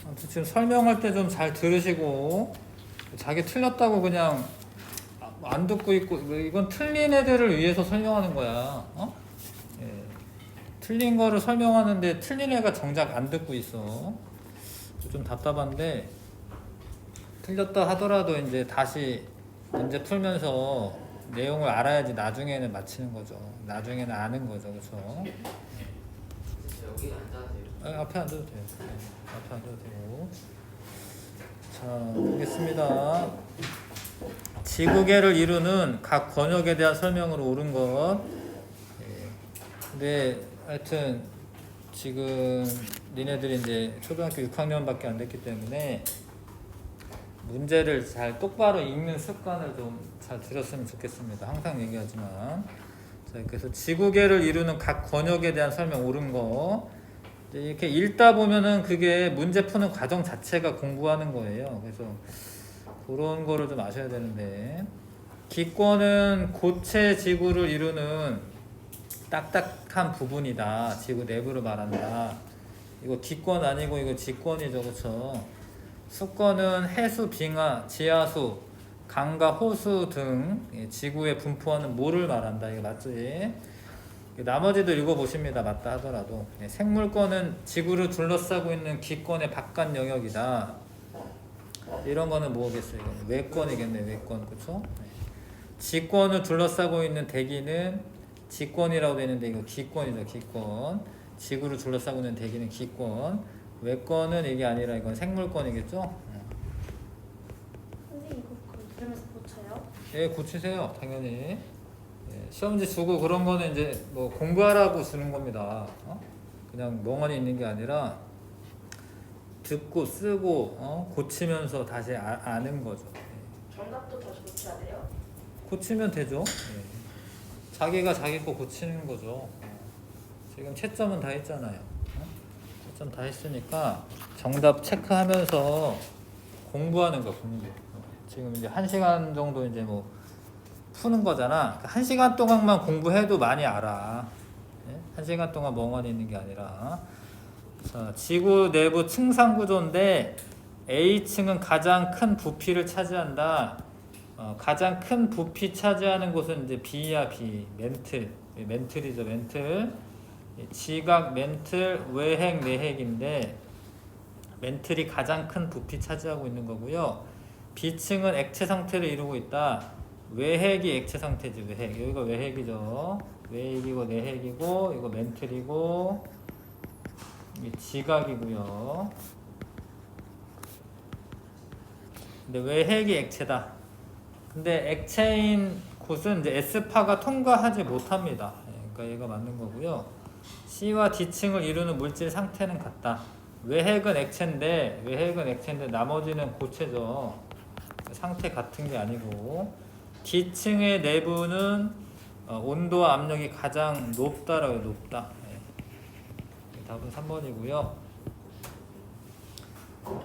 아무튼 지금 설명할 때 좀 잘 들으시고 자기 틀렸다고 그냥 안 듣고 있고 이건 틀린 애들을 위해서 설명하는 거야. 예. 틀린 거를 설명하는데 틀린 애가 정작 안 듣고 있어. 좀 답답한데 틀렸다 하더라도 이제 다시 문제 풀면서 내용을 알아야지 나중에는 맞히는 거죠. 나중에는 아는 거죠. 그렇죠? 여기 앉아도 돼요? 앞에 앉아도 돼요. 앞에 앉아도 되고. 자, 보겠습니다. 지구계를 이루는 각 권역에 대한 설명으로 옳은 것. 예. 근데 하여튼 지금 니네들이 이제 초등학교 6학년밖에 안 됐기 때문에 문제를 잘 똑바로 읽는 습관을 좀 잘 들였으면 좋겠습니다. 항상 얘기하지만. 자, 그래서 지구계를 이루는 각 권역에 대한 설명 옳은 거. 이렇게 읽다 보면은 그게 문제 푸는 과정 자체가 공부하는 거예요. 그래서 그런 거를 좀 아셔야 되는데, 기권은 고체 지구를 이루는 딱딱한 부분이다. 지구 내부를 말한다. 이거 기권 아니고 이거 지권이죠. 그렇죠? 수권은 해수, 빙하, 지하수, 강과 호수 등 지구에 분포하는 모를 말한다. 이거 맞지? 나머지도 읽어보십니다. 맞다 하더라도. 생물권은 지구를 둘러싸고 있는 기권의 바깥 영역이다. 이런 거는 뭐겠어요? 외권이겠네. 외권. 그쵸? 지권을 둘러싸고 있는 대기는 지권이라고 되는데 이거 기권이죠. 기권. 지구를 둘러싸고 있는 대기는 기권. 외권은 이게 아니라 이건 생물권이겠죠? 선생님 이거 들으면서 고쳐요? 예, 고치세요. 당연히. 예, 시험지 주고 그런 거는 이제 뭐 공부하라고 주는 겁니다. 그냥 멍하니 있는 게 아니라 듣고 쓰고 고치면서 다시 아는 거죠. 예. 정답도 다시 고쳐야 돼요? 고치면 되죠. 예. 자기가 자기 거 고치는 거죠. 지금 채점은 다 했잖아요. 채점 다 했으니까 정답 체크하면서 공부하는 거 공부. 지금 이제 1시간 정도 이제 뭐 푸는 거잖아. 1시간 동안만 공부해도 많이 알아. 1시간 동안 멍하니 있는 게 아니라. 자, 지구 내부 층상 구조인데 A층은 가장 큰 부피를 차지한다. 가장 큰 부피 차지하는 곳은 이제 B야, B. 멘틀. 멘틀이죠, 멘틀. 지각, 멘틀, 외핵, 내핵인데 멘틀이 가장 큰 부피 차지하고 있는 거고요. B층은 액체 상태를 이루고 있다. 외핵이 액체 상태지. 외핵. 여기가 외핵이죠. 외핵이고 내핵이고 이거 멘틀이고 이 지각이고요. 근데 외핵이 액체다. 근데 액체인 곳은 이제 S파가 통과하지 못합니다. 그러니까 얘가 맞는 거고요. C와 D층을 이루는 물질 상태는 같다. 외핵은 액체인데 나머지는 고체죠. 상태 같은 게 아니고 D층의 내부는 온도와 압력이 가장 높다라고 해요. 높다. 답은 3번이고요.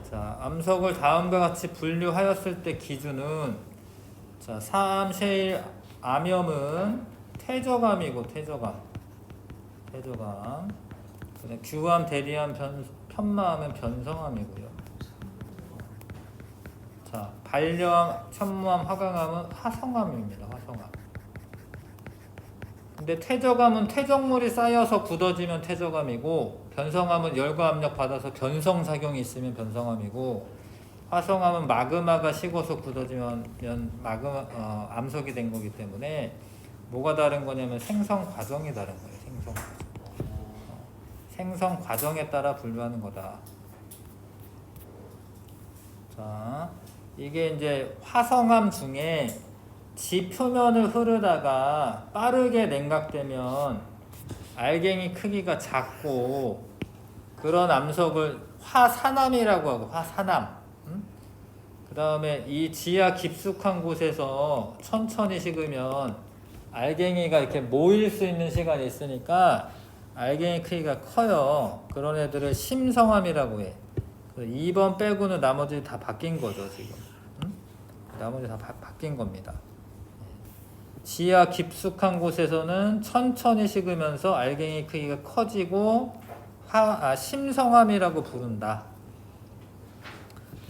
자, 암석을 다음과 같이 분류하였을 때 기준은 자, 삼, 셰일, 암염은 퇴저감이고 퇴저감. 규암, 대리암, 편마암은 변성암이고요. 자, 발려암, 천무암, 화강암은 화성암입니다. 화성암. 근데 퇴저감은 퇴적물이 쌓여서 굳어지면 퇴저감이고, 변성암은 열과 압력 받아서 변성작용이 있으면 변성암이고, 화성암은 마그마가 식어서 굳어지면 암석이 된 거기 때문에 뭐가 다른 거냐면 생성 과정이 다른 거예요. 생성 과정에 따라 분류하는 거다. 자, 이게 이제 화성암 중에 지 표면을 흐르다가 빠르게 냉각되면 알갱이 크기가 작고 그런 암석을 화산암이라고 하고 화산암. 그 다음에 이 지하 깊숙한 곳에서 천천히 식으면 알갱이가 이렇게 모일 수 있는 시간이 있으니까 알갱이 크기가 커요. 그런 애들을 심성암이라고 해. 2번 빼고는 나머지 다 바뀐 거죠, 지금. 나머지 다 바뀐 겁니다. 지하 깊숙한 곳에서는 천천히 식으면서 알갱이 크기가 커지고 심성암이라고 부른다.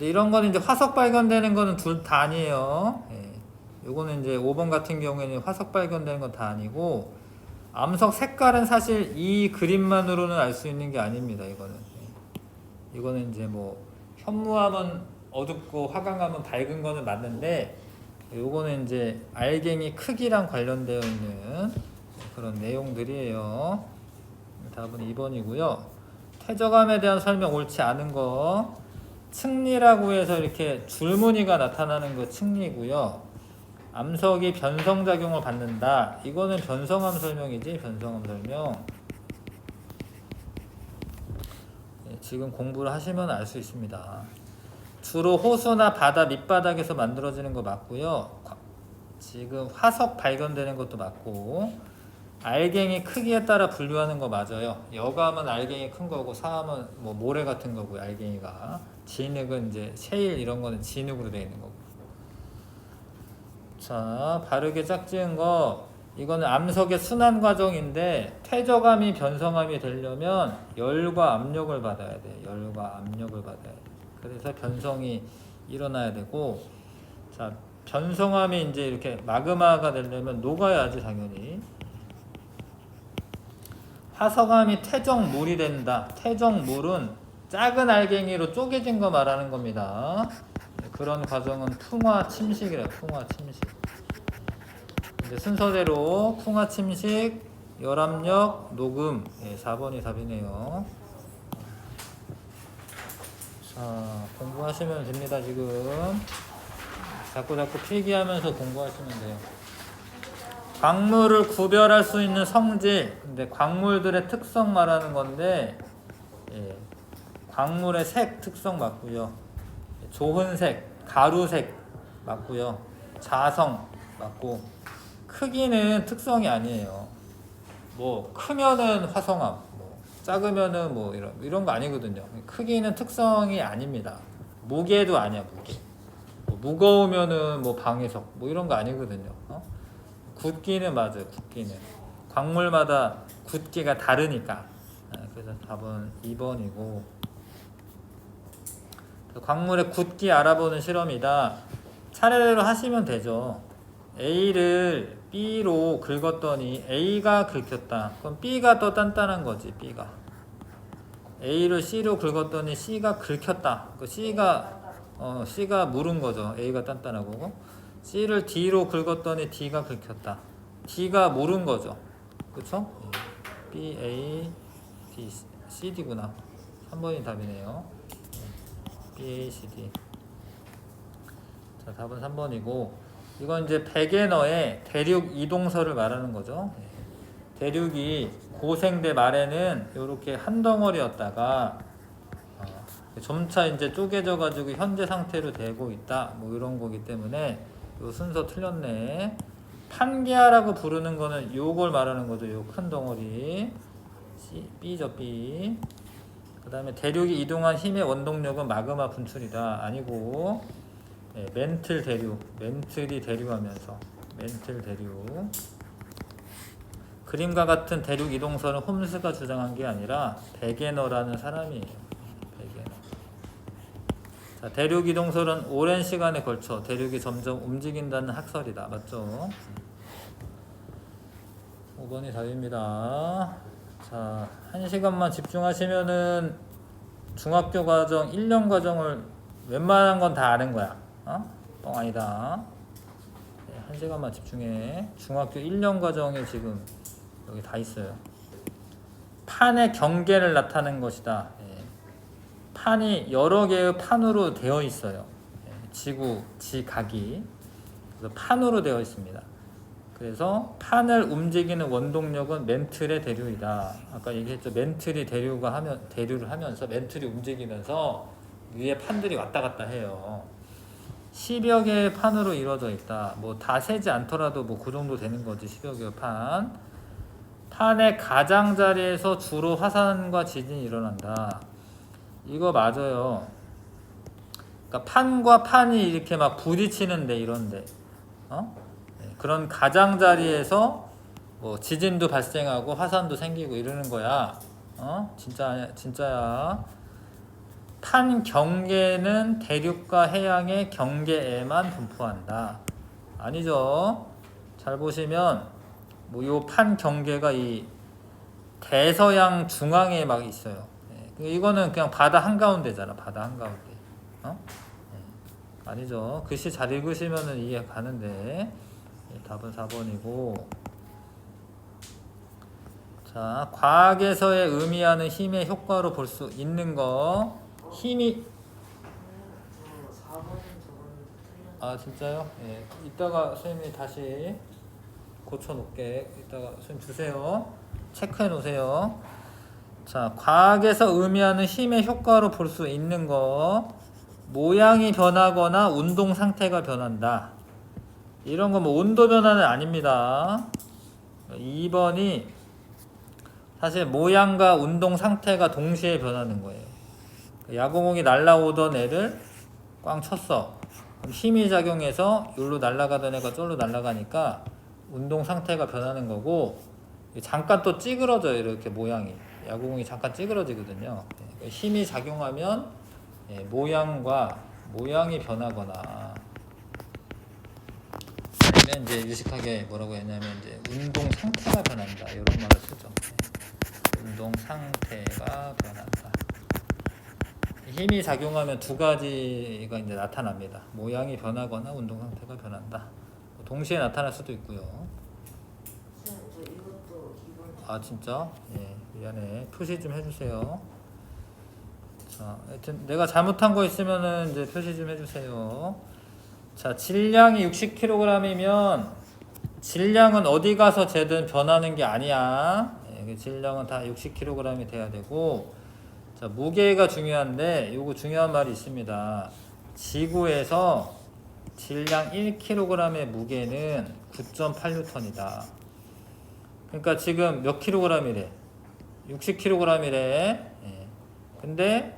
근데 이런 거는 이제 화석 발견되는 거는 둘 다 아니에요. 예. 요거는 이제 5번 같은 경우에는 화석 발견되는 건 다 아니고, 암석 색깔은 사실 이 그림만으로는 알 수 있는 게 아닙니다. 이거는. 예. 이거는 이제 뭐 현무암은 어둡고 화강암은 밝은 거는 맞는데, 요거는 이제 알갱이 크기랑 관련되어 있는 그런 내용들이에요. 답은 2번이고요. 퇴적암에 대한 설명 옳지 않은 거, 층리라고 해서 이렇게 줄무늬가 나타나는 거 층리고요. 암석이 변성작용을 받는다. 이거는 변성암 설명이지, 변성암 설명. 네, 지금 공부를 하시면 알 수 있습니다. 주로 호수나 바다 밑바닥에서 만들어지는 거 맞고요. 지금 화석 발견되는 것도 맞고, 알갱이 크기에 따라 분류하는 거 맞아요. 여감은 알갱이 큰 거고, 사암은 뭐 모래 같은 거고요. 알갱이가. 진흙은 이제 셰일 이런 거는 진흙으로 되어 있는 거고. 자, 바르게 짝지은 거, 이거는 암석의 순환 과정인데, 퇴적암이 변성암이 되려면 열과 압력을 받아야 돼. 열과 압력을 받아야 돼. 그래서 변성이 일어나야 되고, 자, 변성암이 이제 이렇게 마그마가 되려면 녹아야지 당연히. 화석암이 퇴적물이 된다. 퇴적물은 작은 알갱이로 쪼개진 거 말하는 겁니다. 그런 과정은 풍화 침식이래요. 풍화 침식. 이제 순서대로 풍화 침식, 열압력, 녹음. 예, 4번이 답이네요. 자, 공부하시면 됩니다. 지금 자꾸 필기하면서 공부하시면 돼요. 광물을 구별할 수 있는 성질. 근데 광물들의 특성 말하는 건데, 예, 광물의 색 특성 맞고요. 조흔색, 가루색 맞고요. 자성 맞고, 크기는 특성이 아니에요. 뭐 크면은 화성암, 뭐 작으면은 뭐 이런 거 아니거든요. 크기는 특성이 아닙니다. 무게도 아니야, 무게. 뭐 무거우면은 뭐 방해석, 뭐 이런 거 아니거든요. 굳기는 맞아요. 굳기는 광물마다 굳기가 다르니까. 그래서 답은 2번이고, 광물의 굳기 알아보는 실험이다. 차례대로 하시면 되죠. A를 B로 긁었더니 A가 긁혔다. 그럼 B가 더 단단한 거지. B가 A를 C로 긁었더니 C가 긁혔다. 그 C가 무른 거죠. A가 단단하고. C를 D로 긁었더니 D가 긁혔다. D가 무른 거죠. 그쵸? B, A, D, C, D구나. 3번이 답이네요. B, A, C, D. 자, 답은 3번이고, 이건 이제 베게너의 대륙 이동설을 말하는 거죠. 대륙이 고생대 말에는 이렇게 한 덩어리였다가 점차 이제 쪼개져 가지고 현재 상태로 되고 있다. 뭐 이런 거기 때문에 요 순서 틀렸네. 판게아라고 부르는 거는 요걸 말하는 거죠. 요 큰 덩어리. B죠, B. 그 다음에 대륙이 이동한 힘의 원동력은 마그마 분출이다. 아니고, 네, 멘틀 대륙. 멘틀이 대륙하면서. 멘틀 대륙. 그림과 같은 대륙 이동설은 홈스가 주장한 게 아니라 베게너라는 사람이에요. 자, 대륙 이동설은 오랜 시간에 걸쳐 대륙이 점점 움직인다는 학설이다. 맞죠? 5번이 답입니다. 자, 1시간만 집중하시면은 중학교 과정 1년 과정을 웬만한 건 다 아는 거야. 뻥 아니다. 네, 1시간만 집중해. 중학교 1년 과정에 지금 여기 다 있어요. 판의 경계를 나타낸 것이다. 판이 여러 개의 판으로 되어 있어요. 지구, 지각이. 그래서 판으로 되어 있습니다. 그래서 판을 움직이는 원동력은 멘틀의 대류이다. 아까 얘기했죠. 멘틀이 대류를 하면서 멘틀이 움직이면서 위에 판들이 왔다 갔다 해요. 10여 개의 판으로 이루어져 있다. 뭐 다 세지 않더라도 뭐 그 정도 되는 거지. 10여 개의 판. 판의 가장자리에서 주로 화산과 지진이 일어난다. 이거 맞아요. 그러니까 판과 판이 이렇게 막 부딪히는데 이런데, 그런 가장자리에서 뭐 지진도 발생하고 화산도 생기고 이러는 거야. 진짜야. 판 경계는 대륙과 해양의 경계에만 분포한다. 아니죠. 잘 보시면 뭐 요 판 경계가 이 대서양 중앙에 막 있어요. 이거는 그냥 바다 한가운데잖아. 바다 한가운데. 아니죠. 글씨 잘 읽으시면은 이해 가는데. 답은 4번이고. 자, 과학에서의 의미하는 힘의 효과로 볼 수 있는 거. 힘이 4번은 저거는 틀렸는데. 아 진짜요? 예. 이따가 선생님이 다시 고쳐놓게. 이따가 선생님 주세요. 체크해 놓으세요. 자, 과학에서 의미하는 힘의 효과로 볼 수 있는 거. 모양이 변하거나 운동 상태가 변한다. 이런 거 뭐 온도 변화는 아닙니다. 2번이 사실 모양과 운동 상태가 동시에 변하는 거예요. 야구공이 날라오던 애를 꽝 쳤어. 그럼 힘이 작용해서 여기로 날아가던 애가 저기로 날아가니까 운동 상태가 변하는 거고, 잠깐 또 찌그러져요. 이렇게 모양이. 야구공이 잠깐 찌그러지거든요. 힘이 작용하면 모양이 변하거나, 아니면 이제 유식하게 뭐라고 했냐면 이제 운동 상태가 변한다. 이런 말을 쓰죠. 운동 상태가 변한다. 힘이 작용하면 두 가지가 이제 나타납니다. 모양이 변하거나 운동 상태가 변한다. 동시에 나타날 수도 있고요. 선생님, 저 이것도 2번. 아 진짜? 예, 미안해. 표시 좀 해주세요. 자, 하여튼 내가 잘못한 거 있으면은 이제 표시 좀 해주세요. 자, 질량이 60kg이면 질량은 어디 가서 재든 변하는 게 아니야. 예, 질량은 다 60kg이 돼야 되고, 자, 무게가 중요한데 요거 중요한 말이 있습니다. 지구에서 질량 1kg의 무게는 9.8N이다. 그러니까 지금 몇 kg이래? 60kg이래. 예. 근데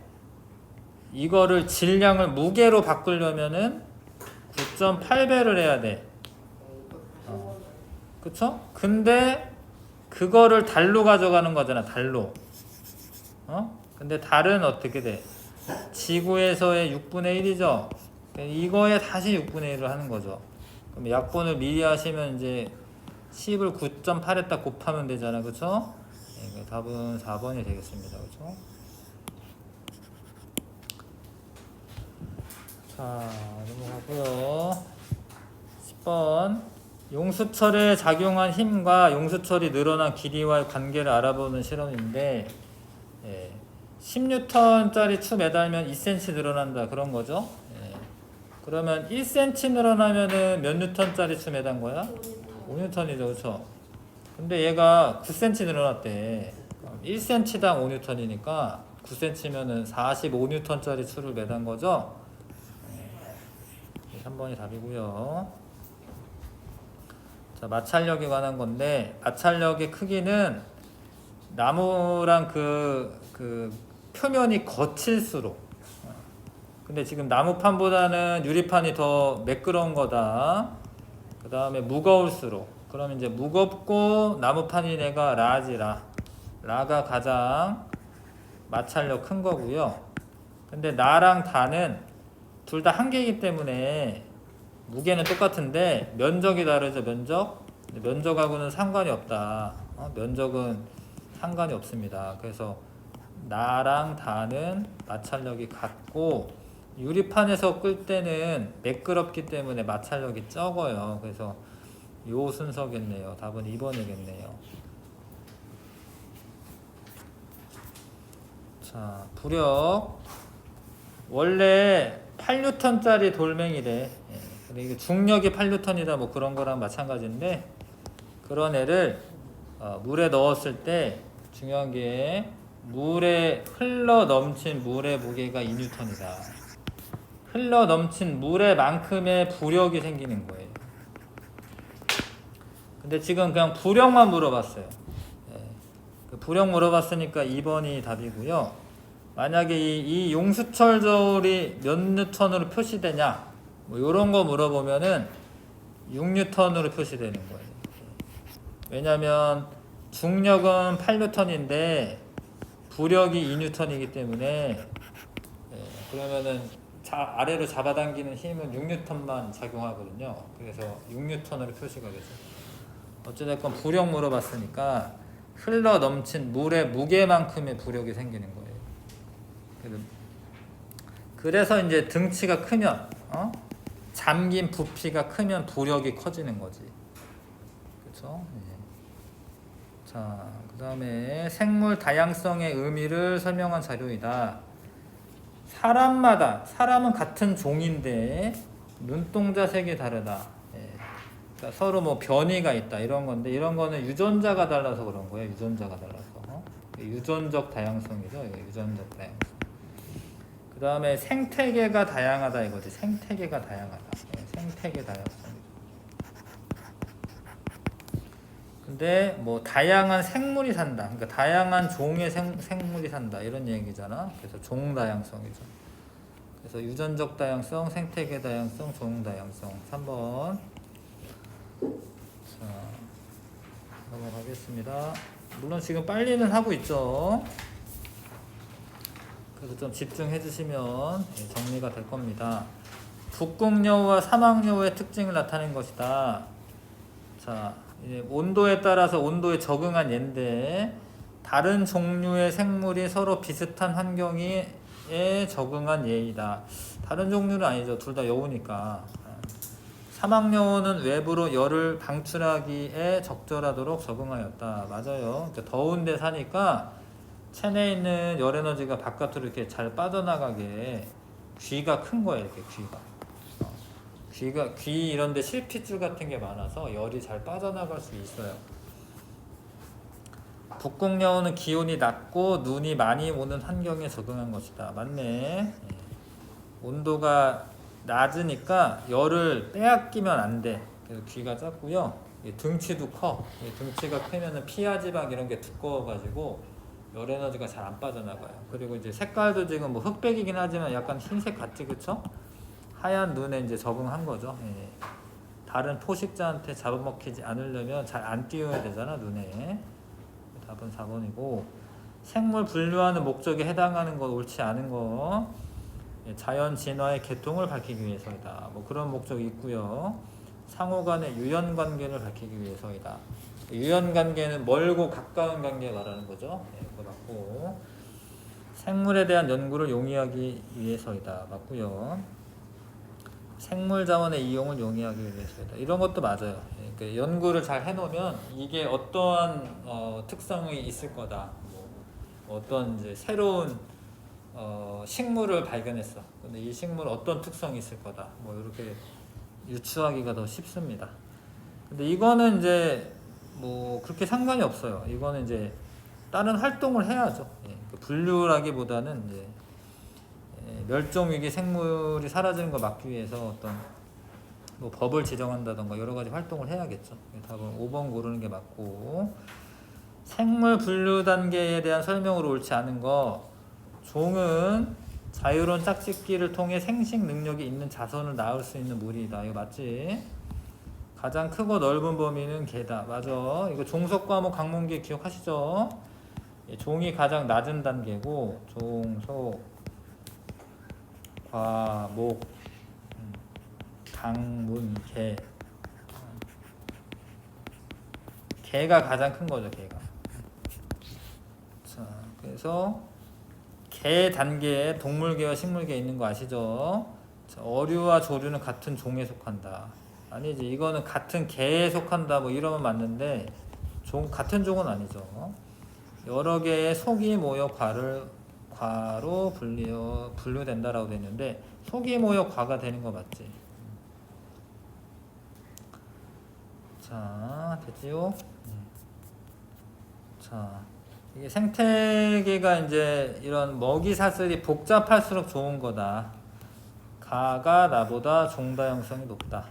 이거를 질량을 무게로 바꾸려면은 9.8배를 해야 돼. 그쵸? 근데 그거를 달로 가져가는 거잖아. 달로. 근데 달은 어떻게 돼? 지구에서의 6분의 1이죠. 이거에 다시 6분의 1을 하는 거죠. 그럼 약분을 미리 하시면 이제 10을 9.8에다 곱하면 되잖아. 그쵸? 네, 답은 4번이 되겠습니다. 그쵸? 자, 넘어가고요. 10번. 용수철에 작용한 힘과 용수철이 늘어난 길이와의 관계를 알아보는 실험인데, 10N짜리 추 매달면 2cm 늘어난다. 그런 거죠. 그러면 1cm 늘어나면은 몇 N짜리 추 매단 거야? 5N이죠. 그렇죠? 근데 얘가 9cm 늘어났대. 1cm당 5N이니까 9cm면은 45N짜리 추를 매단 거죠. 3번이 답이고요. 자, 마찰력에 관한 건데, 마찰력의 크기는 나무랑 그 표면이 거칠수록, 근데 지금 나무판보다는 유리판이 더 매끄러운 거다. 그 다음에 무거울수록, 그러면 이제 무겁고 나무판인 애가 라가 가장 마찰력 큰 거고요. 근데 나랑 다는 둘 다 한 개이기 때문에 무게는 똑같은데 면적이 다르죠. 면적하고는 상관이 없다. 면적은 상관이 없습니다. 그래서 나랑 다는 마찰력이 같고, 유리판에서 끌 때는 매끄럽기 때문에 마찰력이 적어요. 그래서 요 순서겠네요. 답은 2번이겠네요. 자, 부력. 원래 8N짜리 돌멩이래. 근데 이게 중력이 8N이다 뭐 그런 거랑 마찬가지인데, 그런 애를 물에 넣었을 때 중요한 게, 물에 흘러 넘친 물의 무게가 2N이다. 흘러 넘친 물에만큼의 부력이 생기는 거예요. 근데 지금 그냥 부력만 물어봤어요. 그 부력 물어봤으니까 2번이 답이고요. 만약에 이 용수철 저울이 몇 N으로 표시되냐, 뭐 요런 거 물어보면은 6N으로 표시되는 거예요. 왜냐면 중력은 8N인데 부력이 2N이기 때문에 그러면은 아래로 잡아당기는 힘은 6N만 작용하거든요. 그래서 6N으로 표시가 되죠. 어찌됐건 부력 물어봤으니까 흘러 넘친 물의 무게만큼의 부력이 생기는 거예요. 그래서 이제 등치가 크면 잠긴 부피가 크면 부력이 커지는 거지. 그렇죠? 자, 그다음에 생물 다양성의 의미를 설명한 자료이다. 사람은 같은 종인데 눈동자 색이 다르다. 그러니까 서로 뭐 변이가 있다 이런 건데 이런 거는 유전자가 달라서 그런 거예요. 유전자가 달라서 유전적 다양성이죠. 유전적 다양성. 그 다음에 생태계가 다양하다 이거지. 생태계가 다양하다. 생태계 다양성. 근데 뭐 다양한 생물이 산다. 그러니까 다양한 종의 생물이 산다 이런 얘기잖아. 그래서 종 다양성이죠. 그래서 유전적 다양성, 생태계 다양성, 종 다양성. 3번. 자, 넘어가겠습니다. 물론 지금 빨리는 하고 있죠. 그래서 좀 집중해 주시면 정리가 될 겁니다. 북극여우와 사막여우의 특징을 나타낸 것이다. 자, 온도에 따라서 온도에 적응한 예인데 다른 종류의 생물이 서로 비슷한 환경에 적응한 예이다. 다른 종류는 아니죠. 둘 다 여우니까. 사막여우는 외부로 열을 방출하기에 적절하도록 적응하였다. 맞아요. 그러니까 더운 데 사니까 체내에 있는 열 에너지가 바깥으로 이렇게 잘 빠져나가게 귀가 큰 거예요. 이렇게 귀 이런 데 실핏줄 같은 게 많아서 열이 잘 빠져나갈 수 있어요. 북극여우는 기온이 낮고 눈이 많이 오는 환경에 적응한 것이다. 맞네. 온도가 낮으니까 열을 빼앗기면 안 돼. 그래서 귀가 작고요. 등치도 커. 등치가 크면은 피하 지방 이런 게 두꺼워가지고 열 에너지가 잘 안 빠져나가요. 그리고 이제 색깔도 지금 뭐 흑백이긴 하지만 약간 흰색 같지, 그쵸? 하얀 눈에 이제 적응한 거죠. 다른 포식자한테 잡아먹히지 않으려면 잘 안 띄워야 되잖아, 눈에. 답은 4번이고 생물 분류하는 목적에 해당하는 것, 옳지 않은 거, 자연 진화의 계통을 밝히기 위해서이다. 뭐 그런 목적이 있고요. 상호 간의 유연 관계를 밝히기 위해서이다. 유연 관계는 멀고 가까운 관계 말하는 거죠. 그거 맞고 생물에 대한 연구를 용이하기 위해서이다. 맞고요. 생물 자원의 이용을 용이하기 위해서이다. 이런 것도 맞아요. 그러니까 연구를 잘 해놓으면 이게 어떠한 특성이 있을 거다. 뭐 어떤 이제 새로운 식물을 발견했어. 근데 이 식물은 어떤 특성이 있을 거다. 뭐 이렇게 유추하기가 더 쉽습니다. 근데 이거는 이제 뭐 그렇게 상관이 없어요. 이거는 이제 다른 활동을 해야죠. 분류라기보다는 이제 멸종위기 생물이 사라지는 걸 막기 위해서 어떤 뭐 법을 지정한다던가 여러 가지 활동을 해야겠죠. 답은 5번 고르는 게 맞고 생물 분류 단계에 대한 설명으로 옳지 않은 거 종은 자유로운 짝짓기를 통해 생식 능력이 있는 자손을 낳을 수 있는 무리이다. 이거 맞지? 가장 크고 넓은 범위는 개다. 맞아. 이거 종속 과목 강문기 기억하시죠? 종이 가장 낮은 단계고 종속 과목 강문 개가 가장 큰 거죠. 개가. 자, 그래서 개 단계에 동물계와 식물계 있는 거 아시죠? 자, 어류와 조류는 같은 종에 속한다. 아니지, 이거는 같은 개에 속한다 뭐 이러면 맞는데 같은 종은 아니죠. 여러 개의 속이 모여 과로 분류된다라고 되어 있는데 속이 모여 과가 되는 거 맞지? 자, 됐지요? 자, 이게 생태계가 이제 이런 먹이 사슬이 복잡할수록 좋은 거다. 가가 나보다 종 다양성이 높다.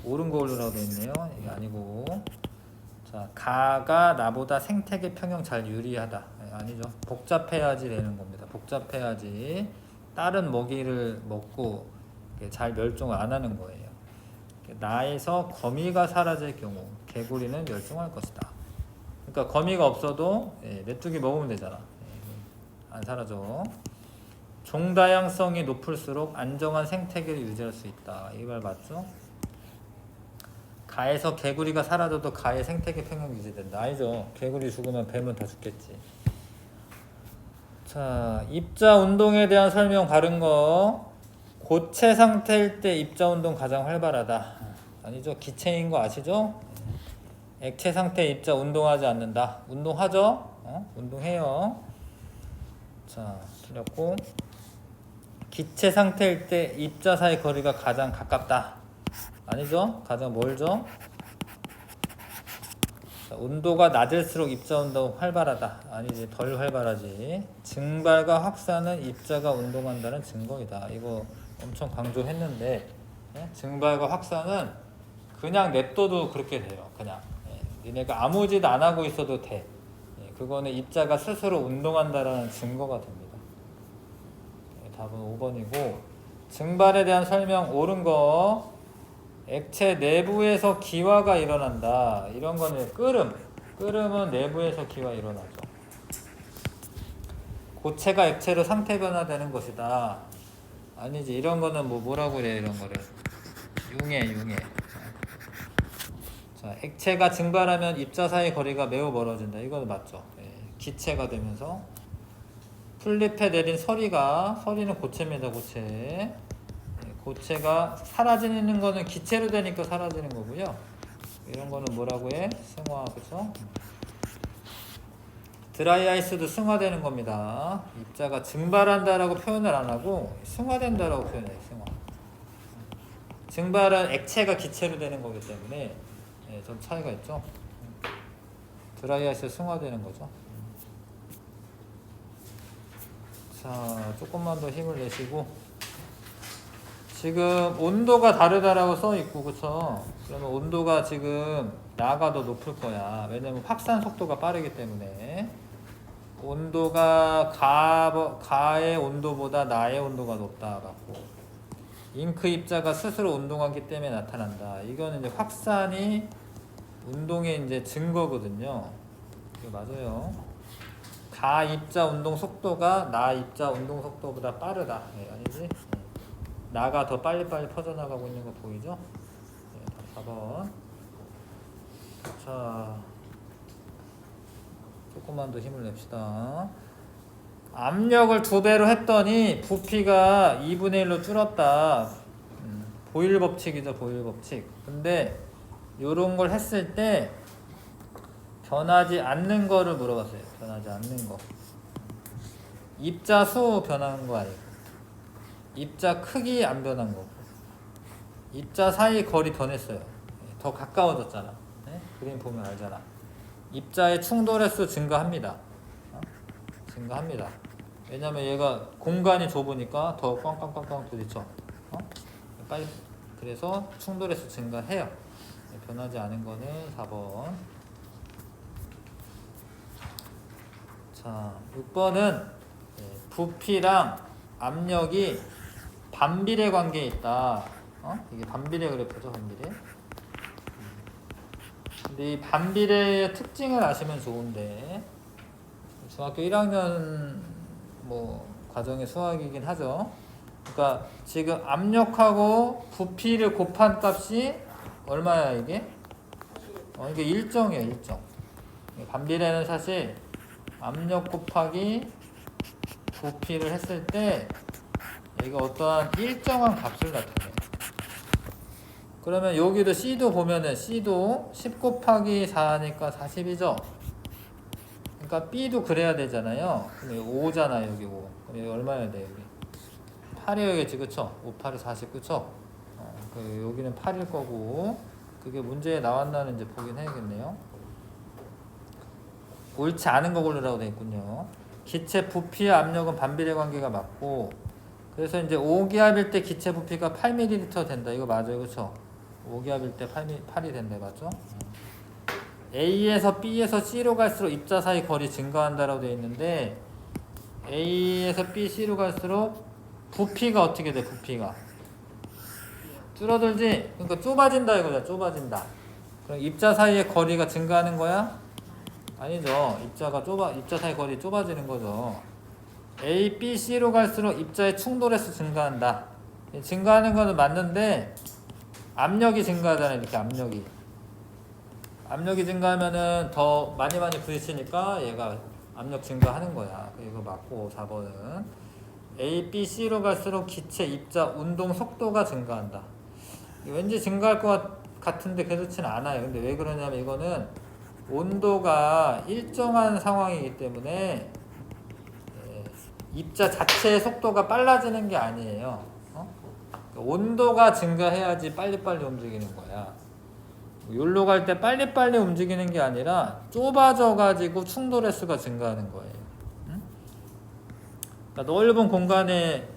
옳은 거 올리라고 되어 있네요. 이게 아니고. 자, 가가 나보다 생태계 평형 잘 유리하다. 아니죠. 복잡해야지 되는 겁니다. 복잡해야지 다른 먹이를 먹고 잘 멸종을 안 하는 거예요. 나에서 거미가 사라질 경우 개구리는 멸종할 것이다. 그러니까 거미가 없어도 메뚜기 먹으면 되잖아. 안 사라져. 종다양성이 높을수록 안정한 생태계를 유지할 수 있다. 이 말 맞죠? 가에서 개구리가 사라져도 가의 생태계 평형 유지된다. 아니죠. 개구리 죽으면 뱀은 다 죽겠지. 자, 입자 운동에 대한 설명 바른 거. 고체 상태일 때 입자 운동 가장 활발하다. 아니죠. 기체인 거 아시죠? 액체 상태 입자 운동하지 않는다. 운동하죠? 운동해요. 자, 틀렸고. 기체 상태일 때 입자 사이 거리가 가장 가깝다. 아니죠? 가장 멀죠? 자, 온도가 낮을수록 입자 운동 활발하다. 아니지, 덜 활발하지. 증발과 확산은 입자가 운동한다는 증거이다. 이거 엄청 강조했는데, 증발과 확산은 그냥 냅둬도 그렇게 돼요. 그냥 니네가 아무 짓 안 하고 있어도 돼. 그거는 입자가 스스로 운동한다라는 증거가 됩니다. 답은 5번이고, 증발에 대한 설명 옳은 거. 액체 내부에서 기화가 일어난다. 이런 거는 끓음은 내부에서 기화 일어나죠. 고체가 액체로 상태 변화되는 것이다. 아니지, 이런 거는 뭐라고 그래. 이런 거를 융해. 자, 액체가 증발하면 입자 사이 거리가 매우 멀어진다. 이거는 맞죠. 기체가 되면서 풀잎에 내린 서리는 고체입니다. 고체가 사라지는 거는 기체로 되니까 사라지는 거고요. 이런 거는 뭐라고 해? 승화, 그쵸? 드라이 아이스도 승화되는 겁니다. 입자가 증발한다라고 표현을 안 하고 승화된다라고 표현해요. 승화. 증발은 액체가 기체로 되는 거기 때문에 좀 차이가 있죠. 드라이 아이스 승화되는 거죠. 자, 조금만 더 힘을 내시고. 지금 온도가 다르다라고 써 있고, 그쵸? 그러면 온도가 지금 나가 더 높을 거야. 왜냐면 확산 속도가 빠르기 때문에. 온도가 가의 온도보다 나의 온도가 높다. 맞고. 잉크 입자가 스스로 운동하기 때문에 나타난다. 이거는 이제 확산이 운동의 이제 증거거든요. 이게 맞아요. 가 입자 운동 속도가 나 입자 운동 속도보다 빠르다. 아니지? 나가 더 빨리빨리 퍼져나가고 있는 거 보이죠? 4번. 자, 조금만 더 힘을 냅시다. 압력을 2배로 했더니 부피가 2분의 1로 줄었다. 보일 법칙이죠, 보일 법칙. 근데 요런 걸 했을 때 변하지 않는 거를 물어봤어요. 변하지 않는 거. 입자 수 변하는 거 아니고. 입자 크기 안 변한 거고, 입자 사이 거리 변했어요. 더 가까워졌잖아. 그림 보면 알잖아. 입자의 충돌 횟수 증가합니다. 증가합니다. 왜냐면 얘가 공간이 좁으니까 더 꽝꽝꽝꽝 부딪혀. 빨리. 그래서 충돌 횟수 증가해요. 변하지 않은 거는 4번. 자, 6번은 부피랑 압력이 반비례 관계에 있다. 이게 반비례 그래프죠, 반비례. 근데 이 반비례의 특징을 아시면 좋은데, 중학교 1학년 뭐 과정의 수학이긴 하죠. 그러니까 지금 압력하고 부피를 곱한 값이 얼마야 이게? 이게 일정이에요, 일정. 반비례는 사실 압력 곱하기 부피를 했을 때 이거 어떠한 일정한 값을 나타내요. 그러면 여기도 C도 보면은 C도 10 곱하기 4니까 40이죠. 그러니까 B도 그래야 되잖아요. 그럼 여기 5잖아, 여기 5. 그럼 여기 얼마야 돼, 여기? 8이어야겠지, 그쵸? 5, 8이 40, 그쵸? 여기는 8일 거고, 그게 문제에 나왔나는 이제 보긴 해야겠네요. 옳지 않은 거 고르라고 되어 있군요. 기체 부피의 압력은 반비례 관계가 맞고, 그래서 이제 5기압일 때 기체 부피가 8ml 된다. 이거 맞아요, 그쵸? 5기압일 때 8이 된다, 맞죠? A에서 B에서 C로 갈수록 입자 사이 거리 증가한다라고 되어 있는데, A에서 B, C로 갈수록 부피가 어떻게 돼? 부피가 줄어들지? 그러니까 좁아진다 이거야. 좁아진다. 그럼 입자 사이의 거리가 증가하는 거야? 아니죠. 입자 사이 거리 좁아지는 거죠. A, B, C로 갈수록 입자의 충돌에서 증가한다. 증가하는 거는 맞는데 압력이 증가하잖아요. 이렇게 압력이 증가하면은 더 많이 부딪히니까 얘가 압력 증가하는 거야. 이거 맞고 4번은 A, B, C로 갈수록 기체 입자 운동 속도가 증가한다. 왠지 증가할 것 같은데 그렇지는 않아요. 근데 왜 그러냐면 이거는 온도가 일정한 상황이기 때문에 입자 자체의 속도가 빨라지는 게 아니에요. 온도가 증가해야지 빨리빨리 움직이는 거야. 여기로 갈 때 빨리빨리 움직이는 게 아니라 좁아져 가지고 충돌 횟수가 증가하는 거예요. 그러니까 넓은 공간에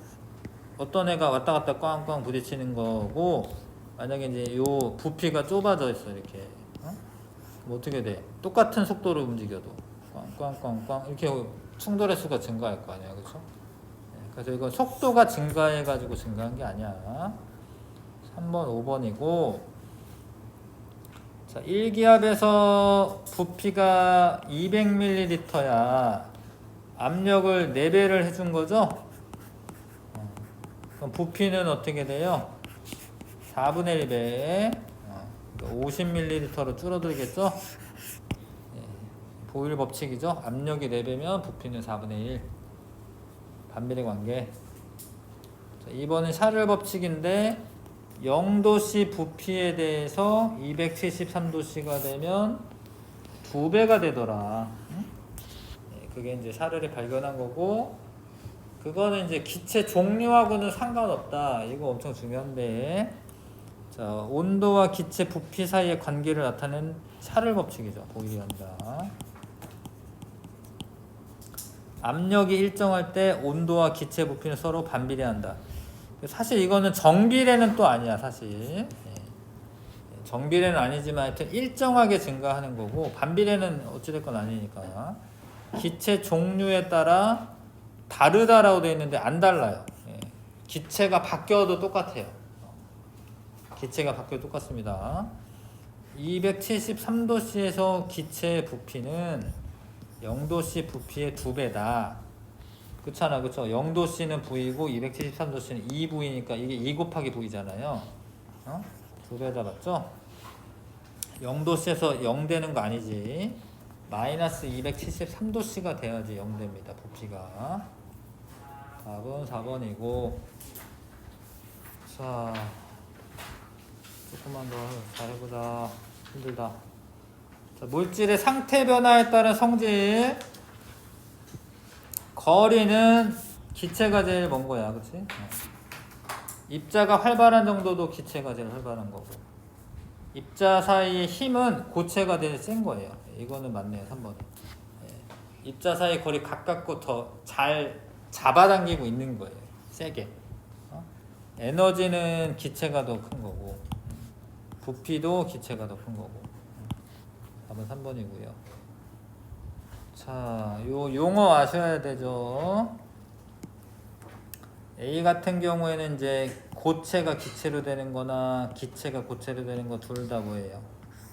어떤 애가 왔다 갔다 꽝꽝 부딪히는 거고, 만약에 이제 요 부피가 좁아져 있어 이렇게. 그럼 어떻게 돼? 똑같은 속도로 움직여도 꽝꽝꽝꽝 이렇게 충돌 횟수가 증가할 거 아니야, 그렇죠? 그래서 이건 속도가 증가해 가지고 증가한 게 아니야. 3번, 5번이고. 자, 1기압에서 부피가 200ml야. 압력을 4배를 해준 거죠? 그럼 부피는 어떻게 돼요? 4분의 1배 50ml로 줄어들겠죠? 보일 법칙이죠? 압력이 4배면 부피는 4분의 1. 반비례 관계. 자, 2번은 샤를 법칙인데 0도씨 부피에 대해서 273도씨가 되면 2배가 되더라. 그게 이제 샤를이 발견한 거고, 그거는 이제 기체 종류하고는 상관없다. 이거 엄청 중요한데, 자, 온도와 기체 부피 사이의 관계를 나타낸 샤를 법칙이죠. 보기 한다. 압력이 일정할 때 온도와 기체 부피는 서로 반비례한다. 사실 이거는 정비례는 또 아니야, 사실. 정비례는 아니지만 하여튼 일정하게 증가하는 거고, 반비례는 어찌됐건 아니니까. 기체 종류에 따라 다르다라고 되어 있는데 안 달라요. 기체가 바뀌어도 똑같아요. 기체가 바뀌어도 똑같습니다. 273도씨에서 기체의 부피는 0도씨 부피의 2배다. 그렇잖아, 그쵸? 0도씨는 V고 273도씨는 2V니까 이게 2 곱하기 V잖아요. 2배다, 맞죠? 0도씨에서 0 되는 거 아니지. 마이너스 273도씨가 돼야지 0 됩니다, 부피가. 답은 4번이고. 자, 조금만 더 잘해보자. 힘들다. 자, 물질의 상태 변화에 따른 성질. 거리는 기체가 제일 먼 거야, 그치? 입자가 활발한 정도도 기체가 제일 활발한 거고, 입자 사이의 힘은 고체가 제일 센 거예요. 이거는 맞네요, 3번. 입자 사이 거리 가깝고 더 잘 잡아당기고 있는 거예요, 세게. 에너지는 기체가 더 큰 거고, 부피도 기체가 더 큰 거고. 답은 3번이고요. 자, 요 용어 아셔야 되죠. A 같은 경우에는 이제 고체가 기체로 되는 거나 기체가 고체로 되는 거 둘 다 뭐예요?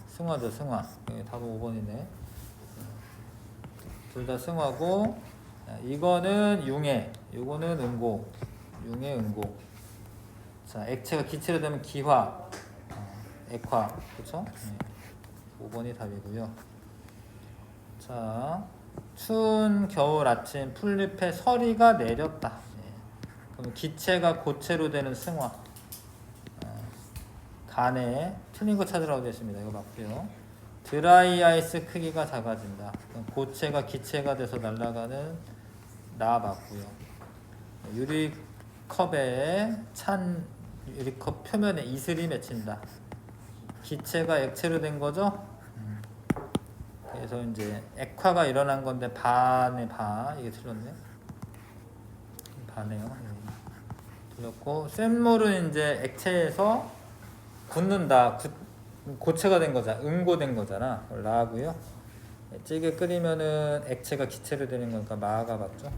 승화죠, 승화. 답은 5번이네. 둘 다 승화고, 이거는 융해, 요거는 응고. 융해, 응고. 자, 액체가 기체로 되면 기화, 액화. 그쵸? 5번이 답이고요. 자, 추운 겨울 아침 풀잎에 서리가 내렸다. 그럼 기체가 고체로 되는 승화. 간에 틀린 거 찾으라고 되어 있습니다. 이거 맞고요. 드라이 아이스 크기가 작아진다. 그럼 고체가 기체가 돼서 날아가는 나 맞고요. 유리컵에 찬 유리컵 표면에 이슬이 맺힌다. 기체가 액체로 된 거죠. 그래서 이제 액화가 일어난 건데 반의 반. 이게 틀렸네. 반네요. 틀렸고, 쇳물은 이제 액체에서 굳는다. 고체가 된 거잖아. 응고된 거잖아. 라고요. 찌개 끓이면은 액체가 기체로 되는 거니까 마가 맞죠?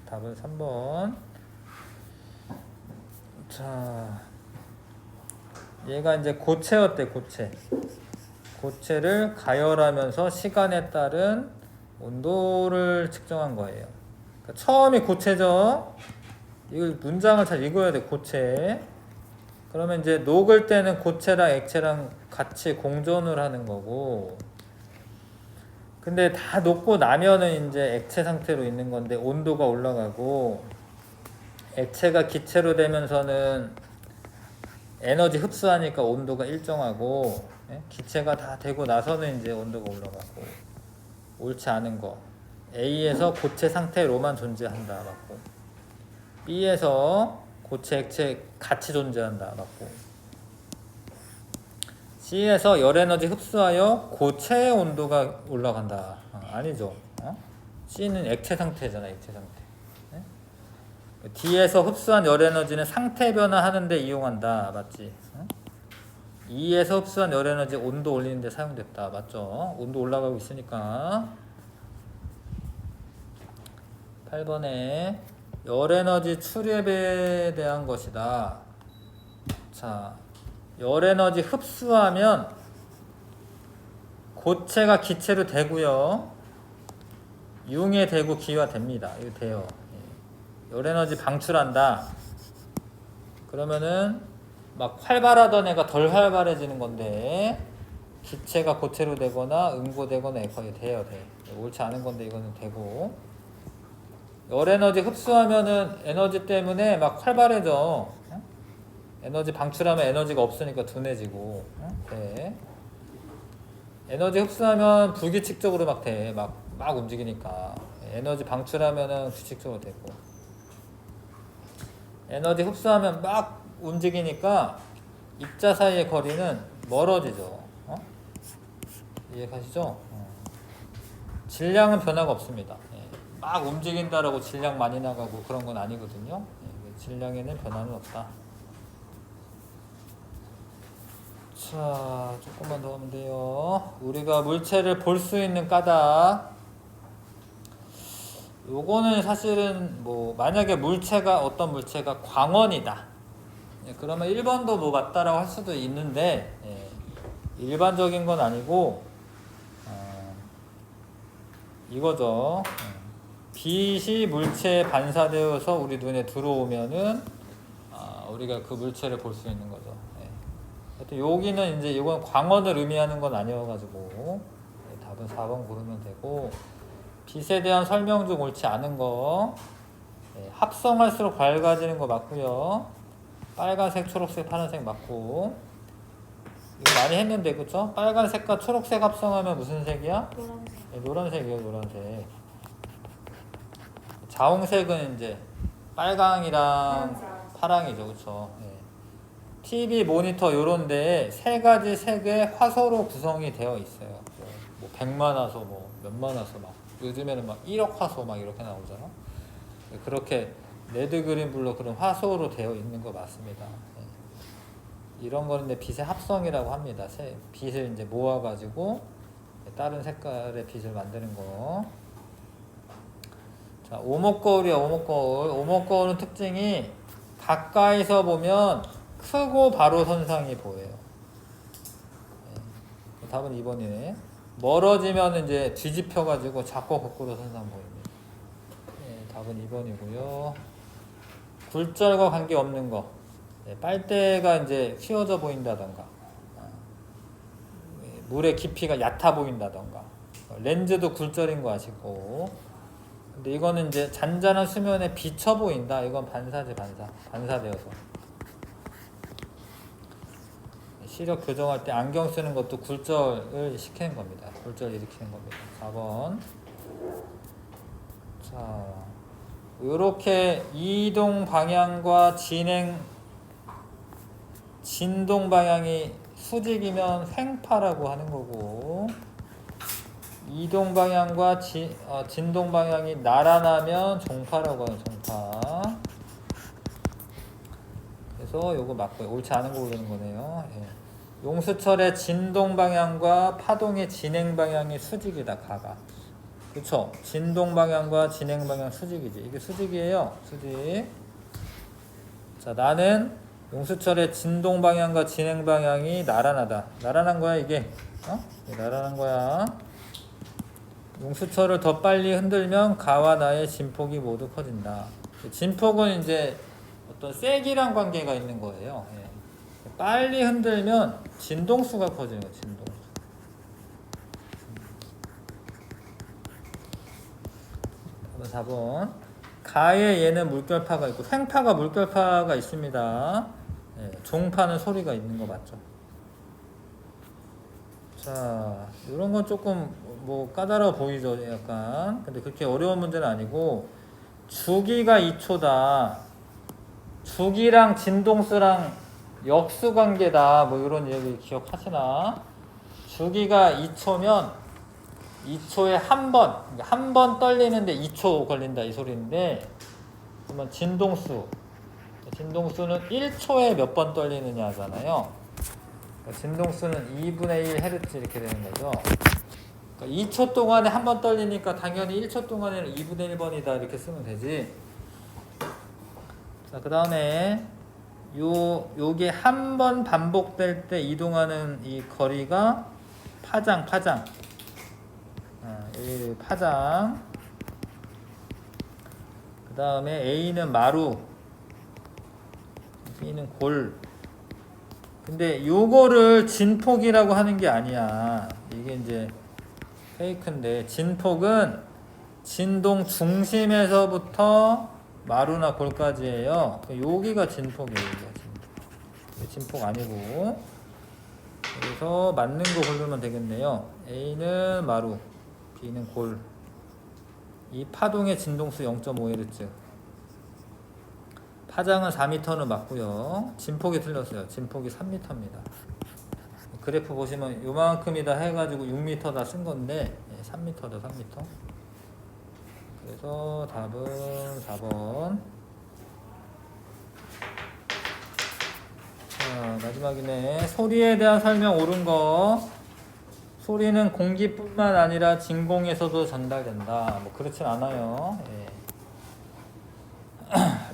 답은 3번. 자, 얘가 이제 고체였대, 고체. 고체를 가열하면서 시간에 따른 온도를 측정한 거예요. 처음이 고체죠. 이걸 문장을 잘 읽어야 돼. 고체. 그러면 이제 녹을 때는 고체랑 액체랑 같이 공존을 하는 거고, 근데 다 녹고 나면은 이제 액체 상태로 있는 건데 온도가 올라가고, 액체가 기체로 되면서는 에너지 흡수하니까 온도가 일정하고, 기체가 다 되고 나서는 이제 온도가 올라가고. 옳지 않은 거, A에서 고체 상태로만 존재한다 맞고, B에서 고체 액체 같이 존재한다 맞고, C에서 열에너지 흡수하여 고체의 온도가 올라간다. 아니죠. C는 액체 상태잖아. 액체 상태. D에서 흡수한 열에너지는 상태 변화하는데 이용한다. 맞지? E에서 흡수한 열에너지 온도 올리는데 사용됐다. 맞죠? 온도 올라가고 있으니까. 8번에 열에너지 출입에 대한 것이다. 자, 열에너지 흡수하면 고체가 기체로 되고요. 융해되고 기화됩니다. 이거 돼요. 열에너지 방출한다. 그러면은 막 활발하던 애가 덜 활발해지는 건데, 기체가 고체로 되거나 음고되거나 거의 돼요. 돼. 옳지 않은 건데 이거는 되고. 열에너지 흡수하면은 에너지 때문에 막 활발해져. 에너지 방출하면 에너지가 없으니까 둔해지고. 돼. 에너지 흡수하면 불규칙적으로 막 돼. 막 움직이니까. 에너지 방출하면은 규칙적으로 되고. 에너지 흡수하면 막 움직이니까 입자 사이의 거리는 멀어지죠. 이해가시죠? 질량은 변화가 없습니다. 막 움직인다라고 질량 많이 나가고 그런 건 아니거든요. 질량에는 변화는 없다. 자, 조금만 더 하면 돼요. 우리가 물체를 볼 수 있는 까닭. 요거는 사실은 뭐 만약에 어떤 물체가 광원이다. 그러면 1번도 뭐 맞다라고 할 수도 있는데, 일반적인 건 아니고, 이거죠. 빛이 물체에 반사되어서 우리 눈에 들어오면은 우리가 그 물체를 볼 수 있는 거죠. 하여튼 여기는 이제 이건 광원을 의미하는 건 아니어가지고 답은 4번 고르면 되고, 빛에 대한 설명 중 옳지 않은 거, 합성할수록 밝아지는 거 맞고요. 빨간색, 초록색, 파란색 맞고. 이거 많이 했는데 그쵸? 빨간색과 초록색 합성하면 무슨 색이야? 노란색. 노란색이에요. 노란색. 자홍색은 이제 빨강이랑 파랑이죠. 그쵸? TV 모니터 요런데 세 가지 색의 화소로 구성이 되어 있어요. 뭐 100만 화소, 뭐 몇만 화소, 막 요즘에는 막 1억 화소 막 이렇게 나오잖아. 그렇게 레드, 그린, 블루 그런 화소로 되어 있는 거 맞습니다. 이런 거는 빛의 합성이라고 합니다. 빛을 이제 모아가지고 다른 색깔의 빛을 만드는 거. 자, 오목거울이야. 오목거울. 오목거울은 특징이 가까이서 보면 크고 바로 선상이 보여요. 답은 2번이네. 멀어지면 이제 뒤집혀가지고 작고 거꾸로 선상 보입니다. 답은 2번이고요. 굴절과 관계없는 거. 빨대가 이제 휘어져 보인다던가, 물의 깊이가 얕아 보인다던가, 렌즈도 굴절인 거 아시고. 근데 이거는 이제 잔잔한 수면에 비쳐 보인다. 이건 반사지, 반사되어서. 시력 교정할 때 안경 쓰는 것도 굴절을 시키는 겁니다. 굴절 일으키는 겁니다. 4번. 자, 요렇게 이동 방향과 진동 방향이 수직이면 횡파라고 하는 거고, 이동 방향과 진동 방향이 나란하면 종파라고 하는 종파. 그래서 요거 맞고요. 옳지 않은 거 고르는 거네요. 용수철의 진동 방향과 파동의 진행 방향이 수직이다. 가가. 그쵸? 진동 방향과 진행 방향 수직이지. 이게 수직이에요. 수직. 자, 나는 용수철의 진동 방향과 진행 방향이 나란하다. 나란한 거야, 이게. 나란한 거야. 용수철을 더 빨리 흔들면 가와 나의 진폭이 모두 커진다. 진폭은 이제 어떤 세기랑 관계가 있는 거예요. 예. 빨리 흔들면 진동수가 커지는 거예요. 진동수. 답은 4번. 가에 얘는 물결파가 있고 횡파가 물결파가 있습니다. 예. 종파는 소리가 있는 거 맞죠? 자, 이런 건 조금 뭐 까다로워 보이죠, 약간. 근데 그렇게 어려운 문제는 아니고, 주기가 2초다. 주기랑 진동수랑 역수 관계다. 뭐 이런 얘기 기억하시나? 주기가 2초면 2초에 한 번 떨리는데 2초 걸린다 이 소리인데, 그러면 진동수는 1초에 몇 번 떨리느냐 하잖아요. 진동수는 2분의 1 헤르츠 이렇게 되는 거죠. 그러니까 2초 동안에 한 번 떨리니까 당연히 1초 동안에는 2분의 1번이다 이렇게 쓰면 되지. 자, 그 다음에 요게 한 번 반복될 때 이동하는 이 거리가 파장. 이 파장. 그 다음에 A는 마루, B는 골. 근데 요거를 진폭이라고 하는 게 아니야. 이게 이제 페이크인데, 진폭은 진동 중심에서부터 마루나 골까지예요. 여기가 진폭이에요. 진폭 아니고. 그래서 맞는 거 고르면 되겠네요. A는 마루, B는 골. 이 파동의 진동수 0.5Hz. 파장은 4m는 맞고요. 진폭이 틀렸어요. 진폭이 3m입니다. 그래프 보시면 요만큼이다 해가지고 6m다 쓴 건데 3m다 3m. 그래서 답은 4번. 자, 마지막이네. 소리에 대한 설명 옳은 거. 소리는 공기뿐만 아니라 진공에서도 전달된다. 뭐 그렇진 않아요. 예.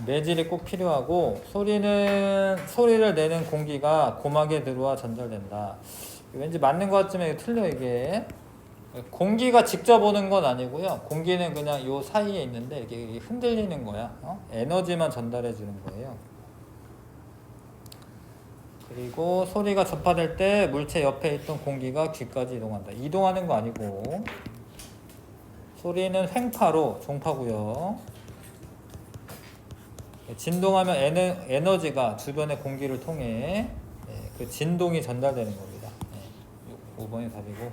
매질이 꼭 필요하고, 소리를 내는 공기가 고막에 들어와 전달된다. 왠지 맞는 것 같지만 틀려. 이게 공기가 직접 오는 건 아니고요. 공기는 그냥 요 사이에 있는데 이게 흔들리는 거야. 에너지만 전달해 주는 거예요. 그리고 소리가 전파될 때 물체 옆에 있던 공기가 귀까지 이동한다. 이동하는 거 아니고, 소리는 횡파로 종파고요. 진동하면 에너지가 주변의 공기를 통해 그 진동이 전달되는 겁니다. 5번이 답이고.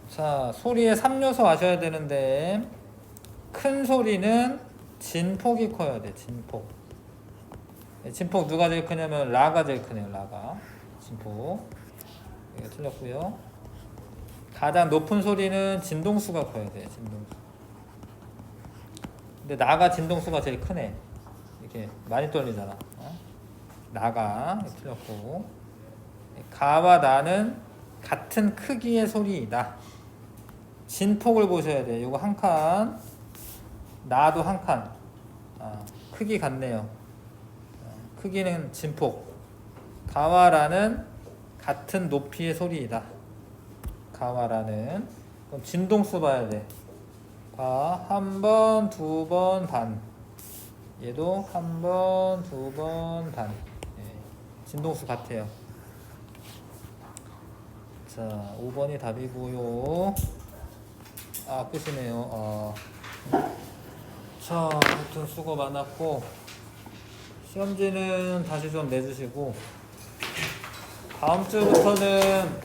자, 소리의 3요소 아셔야 되는데, 큰 소리는 진폭이 커야 돼. 진폭. 진폭 누가 제일 크냐면 라가 제일 크네요. 라가. 진폭. 이거 틀렸고요. 가장 높은 소리는 진동수가 커야 돼. 진동수. 근데 나가 진동수가 제일 크네. 이렇게 많이 떨리잖아. 나가 틀렸고, 가와 나는 같은 크기의 소리이다. 진폭을 보셔야 돼. 요거 한 칸, 나도 한 칸. 크기 같네요. 크기는 진폭. 가와 라는 같은 높이의 소리이다. 가와 라는. 그럼 진동수 봐야 돼. 한 번, 두 번, 반. 얘도 한 번, 두 번, 반. 진동수 같아요. 자, 5번이 답이고요. 끝이네요. 자, 아무튼 수고 많았고, 시험지는 다시 좀 내주시고, 다음 주부터는